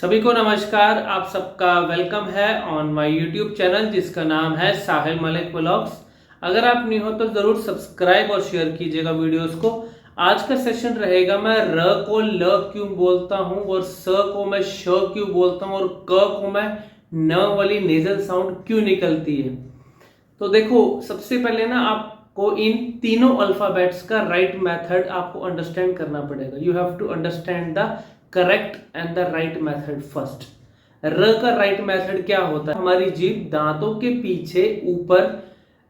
सभी को नमस्कार। आप सबका वेलकम है ऑन माय यूट्यूब चैनल जिसका नाम है साहिल मलिक व्लॉग्स। अगर आप न्यू हो तो जरूर सब्सक्राइब और शेयर कीजिएगा वीडियोस को। आज का सेशन रहेगा मैं र को ल क्यों बोलता हूं और स को मैं श क्यों बोलता हूं और क को मैं न वाली नेजल साउंड क्यों निकलती है। तो देखो, सबसे पहले ना आपको इन तीनों अल्फाबेट्स का राइट मेथड आपको अंडरस्टैंड करना पड़ेगा। You have to understand the correct and the right method first. र का राइट मेथड क्या होता है? हमारी जीभ दांतों के पीछे ऊपर,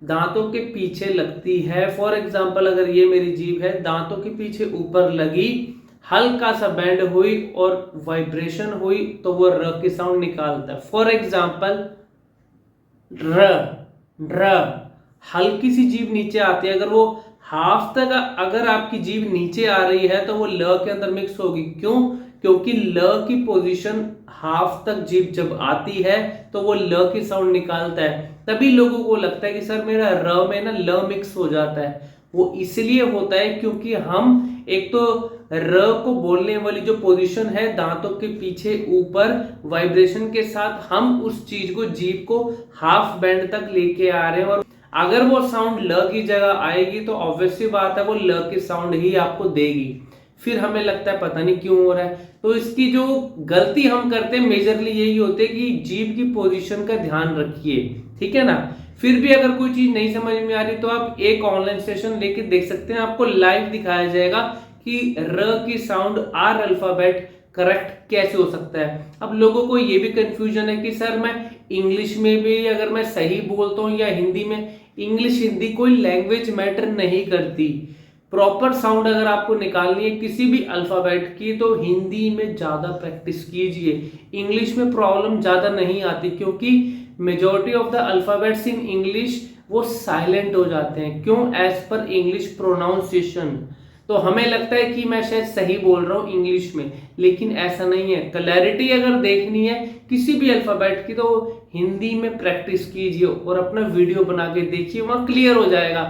दांतों के पीछे लगती है। फॉर एग्जाम्पल, अगर ये मेरी जीभ है, दांतों के पीछे ऊपर लगी, हल्का सा बेंड हुई और वाइब्रेशन हुई तो वो र की साउंड निकालता है। फॉर एग्जाम्पल र, ड्र। हल्की सी जीभ नीचे आती है, अगर वो हाफ तक अगर आपकी जीभ नीचे आ रही है तो वो ल के अंदर मिक्स होगी। क्यों? क्योंकि ल की पोजीशन हाफ तक जीभ जब आती है तो वो ल की साउंड निकालता है। तभी लोगों को लगता है कि सर मेरा र में ना ल मिक्स हो जाता है। वो इसलिए होता है क्योंकि हम एक तो र को बोलने वाली जो पोजीशन है दांतों के पीछे ऊपर वाइब्रेशन के साथ हम उस चीज को, जीभ को हाफ बैंड तक लेके आ रहे हैं। और अगर वो साउंड ल की जगह आएगी तो ऑब्वियस सी बात है वो ल की साउंड ही आपको देगी। फिर हमें लगता है पता नहीं क्यों हो रहा है। तो इसकी जो गलती हम करते हैं मेजरली यही होती है कि जीभ की पोजीशन का ध्यान रखिए, ठीक है ना। फिर भी अगर कोई चीज नहीं समझ में आ रही तो आप एक ऑनलाइन सेशन लेके देख सकते हैं। आपको लाइव दिखाया जाएगा कि र की साउंड आर अल्फाबेट करेक्ट कैसे हो सकता है। अब लोगों को ये भी कंफ्यूजन है कि सर मैं इंग्लिश में भी अगर मैं सही बोलता हूँ या हिंदी में, इंग्लिश हिंदी कोई लैंग्वेज मैटर नहीं करती। प्रॉपर साउंड अगर आपको निकालनी है किसी भी अल्फाबेट की तो हिंदी में ज्यादा प्रैक्टिस कीजिए। इंग्लिश में प्रॉब्लम ज्यादा नहीं आती क्योंकि majority of the alphabets in English वो साइलेंट हो जाते हैं। क्यों? As per English pronunciation. तो हमें लगता है कि मैं शायद सही बोल रहा हूँ इंग्लिश में, लेकिन ऐसा नहीं है। क्लैरिटी अगर देखनी है किसी भी अल्फाबेट की तो हिंदी में प्रैक्टिस कीजिए और अपना वीडियो बना के देखिए, वहां क्लियर हो जाएगा।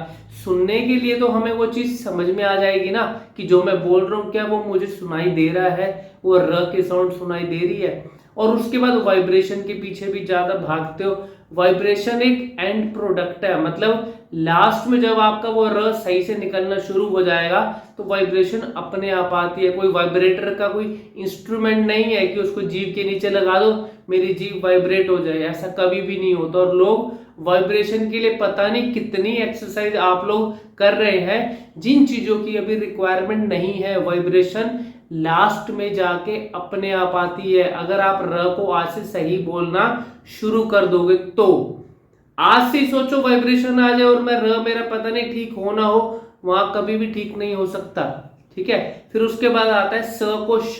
सुनने के लिए तो हमें वो चीज समझ में आ जाएगी ना कि जो मैं बोल रहा हूँ क्या वो मुझे सुनाई दे रहा है, वो र की साउंड सुनाई दे रही है। और उसके बाद वाइब्रेशन के पीछे भी ज्यादा भागते हो। वाइब्रेशन एक एंड प्रोडक्ट है, मतलब लास्ट में जब आपका वो र सही से निकलना शुरू हो जाएगा तो वाइब्रेशन अपने आप आती है। कोई वाइब्रेटर का कोई इंस्ट्रूमेंट नहीं है कि उसको जीभ के नीचे लगा दो मेरी जीभ वाइब्रेट हो जाए, ऐसा कभी भी नहीं होता। और लोग वाइब्रेशन के लिए पता नहीं कितनी एक्सरसाइज आप लोग कर रहे हैं जिन चीजों की अभी रिक्वायरमेंट नहीं है। वाइब्रेशन लास्ट में जाके अपने आप आती है अगर आप र को आज से सही बोलना शुरू कर दोगे तो। आज से सोचो वाइब्रेशन आ जाए और मैं र मेरा पता नहीं ठीक हो ना हो, वहां कभी भी ठीक नहीं हो सकता, ठीक है। फिर उसके बाद आता है स को श।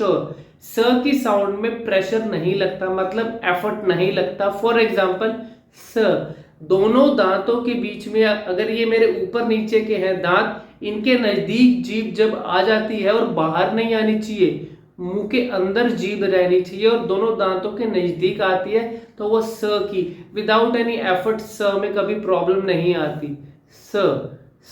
स की साउंड में प्रेशर नहीं लगता, मतलब एफर्ट नहीं लगता। फॉर एग्जाम्पल स, दोनों दांतों के बीच में अगर ये मेरे ऊपर नीचे के हैं दांत, इनके नजदीक जीभ जब आ जाती है और बाहर नहीं आनी चाहिए, मुंह के अंदर जीभ रहनी चाहिए और दोनों दांतों के नजदीक आती है तो वो स की विदाउट एनी एफर्ट स में कभी प्रॉब्लम नहीं आती। स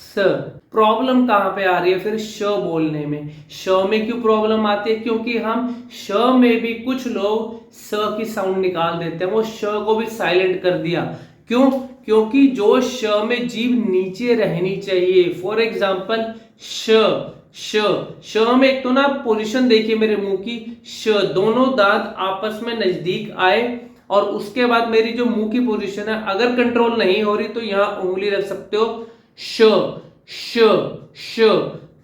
स प्रॉब्लम कहां पे आ रही है? फिर श बोलने में। श में क्यों प्रॉब्लम आती है? क्योंकि हम श में भी कुछ लोग स की साउंड निकाल देते हैं, वो श को भी साइलेंट कर दिया। क्यों? क्योंकि जो श में जीभ नीचे रहनी चाहिए। फॉर एग्जाम्पल श, श में एक तो ना पोजीशन देखिए मेरे मुंह की, श, दोनों दांत आपस में नजदीक आए और उसके बाद मेरी जो मुंह की पोजीशन है अगर कंट्रोल नहीं हो रही तो यहां उंगली रख सकते हो। श श श,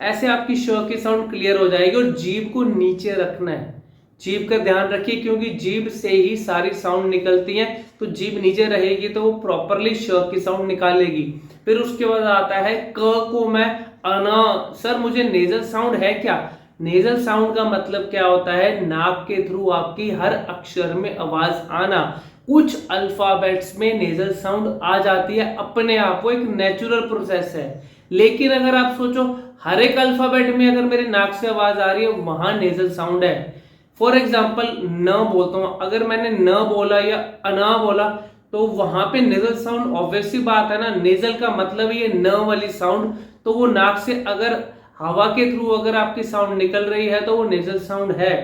ऐसे आपकी श की साउंड क्लियर हो जाएगी। और जीभ को नीचे रखना है, जीभ का ध्यान रखिए क्योंकि जीभ से ही सारी साउंड निकलती है। तो जीभ नीचे रहेगी तो वो प्रॉपरली श की साउंड निकालेगी। फिर उसके बाद आता है क को मैं अना। सर मुझे नेजल साउंड है क्या? नेजल साउंड का मतलब क्या होता है? नाक के थ्रू आपकी हर अक्षर में आवाज आना। कुछ अल्फाबेट्स में नेजल साउंड आ जाती है अपने आप, वो एक नेचुरल प्रोसेस है। लेकिन अगर आप सोचो हर एक अल्फाबेट में अगर मेरे नाक से आवाज आ रही है वहां नेजल साउंड है। फॉर एग्जाम्पल न बोलता हूं, अगर मैंने न बोला या अना बोला तो वहां पे नेजल साउंड, ऑब्वियसली बात है ना, नेजल का मतलब ये न वाली साउंड। तो वो नाक से अगर हवा के थ्रू अगर आपकी साउंड निकल रही है तो वो नेजल साउंड है।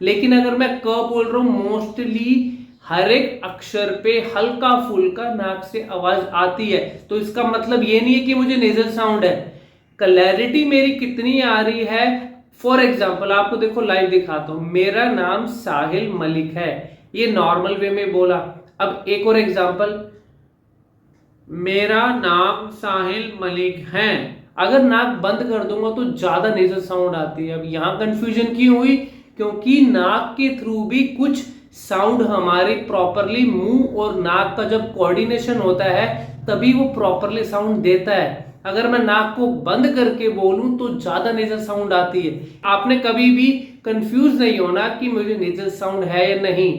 लेकिन अगर मैं क बोल रहा हूं मोस्टली हर एक अक्षर पे हल्का फुल्का नाक से आवाज आती है, तो इसका मतलब ये नहीं है कि मुझे नेजल साउंड है। क्लैरिटी मेरी कितनी आ रही है, फॉर एग्जाम्पल आपको देखो लाइव दिखाता हूं, मेरा नाम साहिल मलिक है, ये नॉर्मल वे में बोला। अब एक और एग्जाम्पल, मेरा नाम साहिल मलिक है, अगर नाक बंद कर दूंगा तो ज्यादा नेजल साउंड आती है। अब यहां कंफ्यूजन क्यों हुई, क्योंकि नाक के थ्रू भी कुछ साउंड हमारे प्रॉपरली मुंह और नाक का जब कोऑर्डिनेशन होता है तभी वो प्रॉपरली साउंड देता है। अगर मैं नाक को बंद करके बोलूं तो ज्यादा नेजल साउंड आती है। आपने कभी भी कंफ्यूज नहीं होना कि मुझे नेजल साउंड है या नहीं,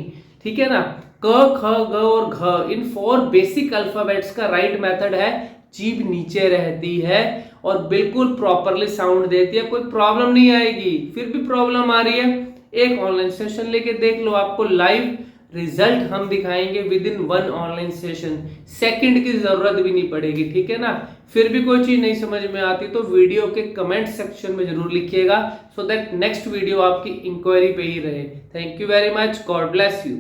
ठीक है ना। क ख ग और घ इन 4 बेसिक अल्फाबेट्स का राइट मेथड है, जीभ नीचे रहती है और बिल्कुल प्रॉपरली साउंड देती है, कोई प्रॉब्लम नहीं आएगी। फिर भी प्रॉब्लम आ रही है, एक ऑनलाइन सेशन लेके देख लो, आपको लाइव रिजल्ट हम दिखाएंगे with in 1 online session, second की जरूरत भी नहीं पड़ेगी, ठीक है ना। फिर भी कोई चीज नहीं समझ में आती तो वीडियो के कमेंट सेक्शन में जरूर लिखिएगा, सो दैट नेक्स्ट वीडियो आपकी इंक्वायरी पे ही रहे। Thank you very much, God bless you.